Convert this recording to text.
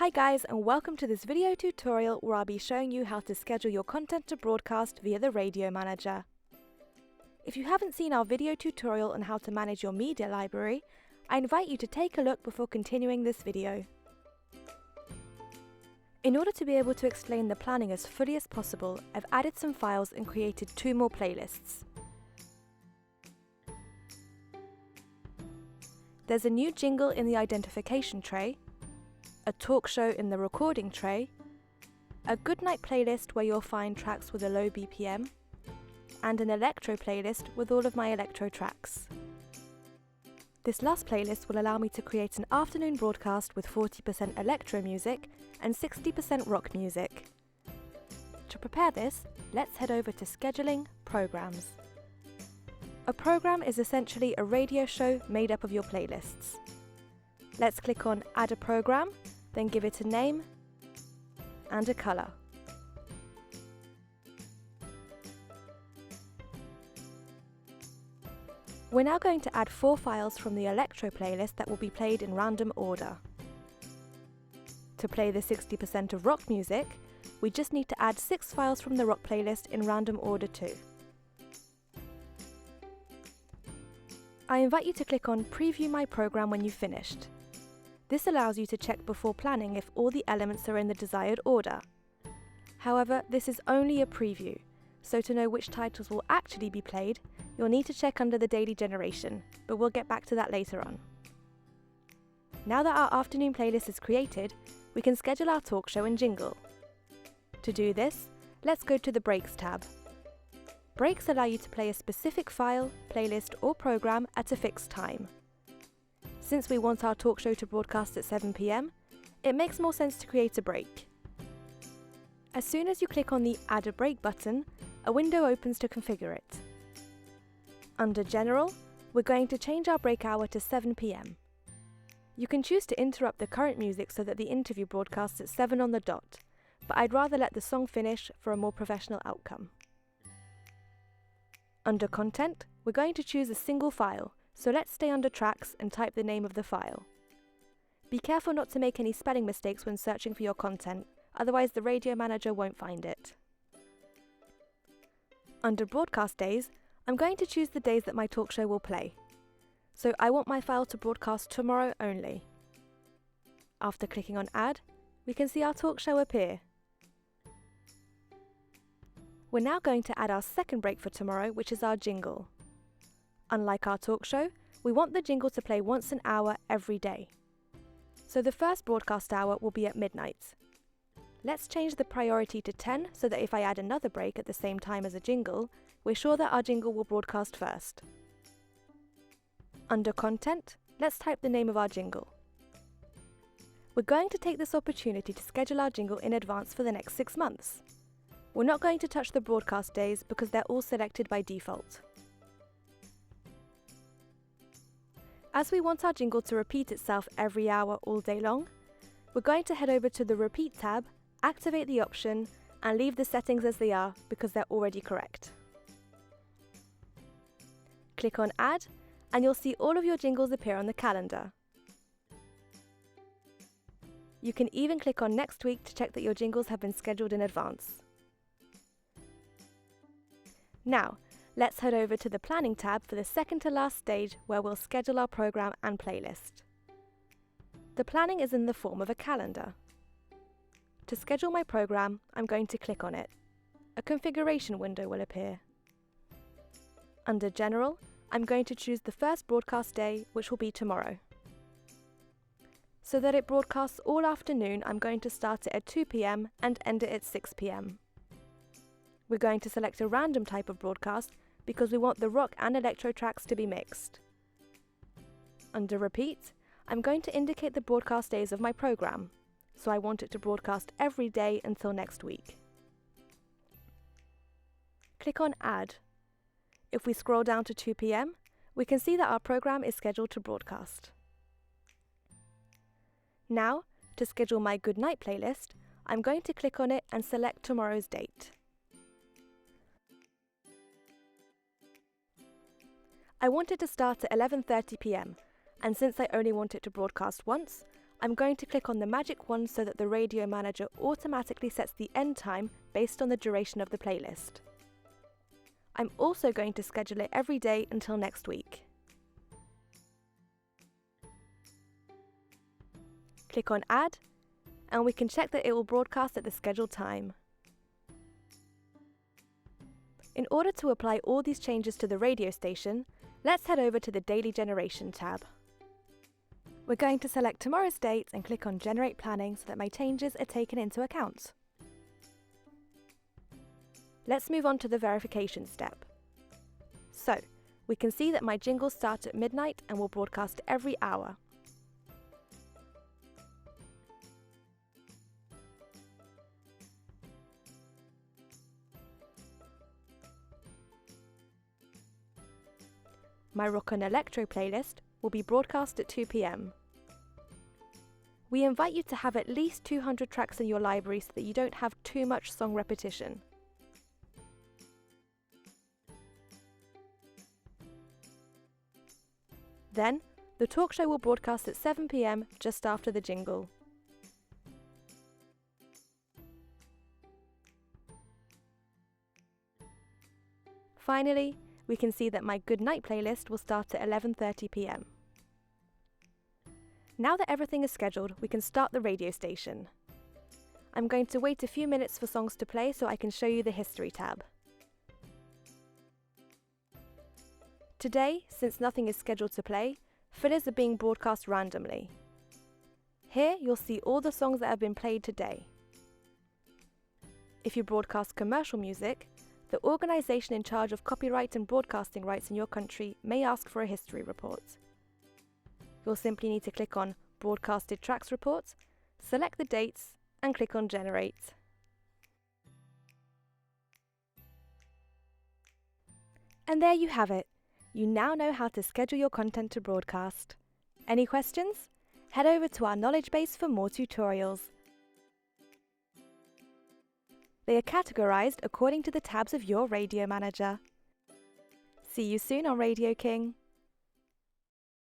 Hi guys, and welcome to this video tutorial where I'll be showing you how to schedule your content to broadcast via the Radio Manager. If you haven't seen our video tutorial on how to manage your media library, I invite you to take a look before continuing this video. In order to be able to explain the planning as fully as possible, I've added some files and created 2 more playlists. There's a new jingle in the identification tray, a talk show in the recording tray, a goodnight playlist where you'll find tracks with a low BPM, and an electro playlist with all of my electro tracks. This last playlist will allow me to create an afternoon broadcast with 40% electro music and 60% rock music. To prepare this, let's head over to Scheduling, Programs. A program is essentially a radio show made up of your playlists. Let's click on Add a Program, then give it a name and a colour. We're now going to add 4 files from the electro playlist that will be played in random order. To play the 60% of rock music, we just need to add 6 files from the rock playlist in random order too. I invite you to click on Preview My Program when you've finished. This allows you to check before planning if all the elements are in the desired order. However, this is only a preview, so to know which titles will actually be played, you'll need to check under the daily generation, but we'll get back to that later on. Now that our afternoon playlist is created, we can schedule our talk show and jingle. To do this, let's go to the Breaks tab. Breaks allow you to play a specific file, playlist or program at a fixed time. Since we want our talk show to broadcast at 7 PM, it makes more sense to create a break. As soon as you click on the Add a Break button, a window opens to configure it. Under General, we're going to change our break hour to 7 PM. You can choose to interrupt the current music so that the interview broadcasts at 7 on the dot, but I'd rather let the song finish for a more professional outcome. Under Content, we're going to choose a single file, so let's stay under Tracks and type the name of the file. Be careful not to make any spelling mistakes when searching for your content, otherwise the Radio Manager won't find it. Under Broadcast Days, I'm going to choose the days that my talk show will play. So I want my file to broadcast tomorrow only. After clicking on Add, we can see our talk show appear. We're now going to add our second break for tomorrow, which is our jingle. Unlike our talk show, we want the jingle to play once an hour every day. So the first broadcast hour will be at midnight. Let's change the priority to 10 so that if I add another break at the same time as a jingle, we're sure that our jingle will broadcast first. Under Content, let's type the name of our jingle. We're going to take this opportunity to schedule our jingle in advance for the next 6 months. We're not going to touch the broadcast days because they're all selected by default. As we want our jingle to repeat itself every hour all day long, we're going to head over to the Repeat tab, activate the option, and leave the settings as they are because they're already correct. Click on Add, and you'll see all of your jingles appear on the calendar. You can even click on Next Week to check that your jingles have been scheduled in advance. Now, let's head over to the Planning tab for the second to last stage where we'll schedule our program and playlist. The planning is in the form of a calendar. To schedule my program, I'm going to click on it. A configuration window will appear. Under General, I'm going to choose the first broadcast day, which will be tomorrow. So that it broadcasts all afternoon, I'm going to start it at 2 PM and end it at 6 PM. We're going to select a random type of broadcast because we want the rock and electro tracks to be mixed. Under Repeat, I'm going to indicate the broadcast days of my program, so I want it to broadcast every day until next week. Click on Add. If we scroll down to 2 PM, we can see that our program is scheduled to broadcast. Now, to schedule my Goodnight playlist, I'm going to click on it and select tomorrow's date. I want it to start at 11:30 PM, and since I only want it to broadcast once, I'm going to click on the magic wand so that the Radio Manager automatically sets the end time based on the duration of the playlist. I'm also going to schedule it every day until next week. Click on Add, and we can check that it will broadcast at the scheduled time. In order to apply all these changes to the radio station, let's head over to the Daily Generation tab. We're going to select tomorrow's date and click on Generate Planning so that my changes are taken into account. Let's move on to the verification step. So, we can see that my jingles start at midnight and will broadcast every hour. My Rock and Electro playlist will be broadcast at 2 p.m. We invite you to have at least 200 tracks in your library so that you don't have too much song repetition. Then, the talk show will broadcast at 7 p.m. just after the jingle. Finally, we can see that my Good Night playlist will start at 11:30 p.m. Now that everything is scheduled, we can start the radio station. I'm going to wait a few minutes for songs to play so I can show you the History tab. Today, since nothing is scheduled to play, fillers are being broadcast randomly. Here you'll see all the songs that have been played today. If you broadcast commercial music, the organisation in charge of copyright and broadcasting rights in your country may ask for a history report. You'll simply need to click on Broadcasted Tracks Report, select the dates, and click on Generate. And there you have it. You now know how to schedule your content to broadcast. Any questions? Head over to our knowledge base for more tutorials. They are categorised according to the tabs of your Radio Manager. See you soon on Radio King.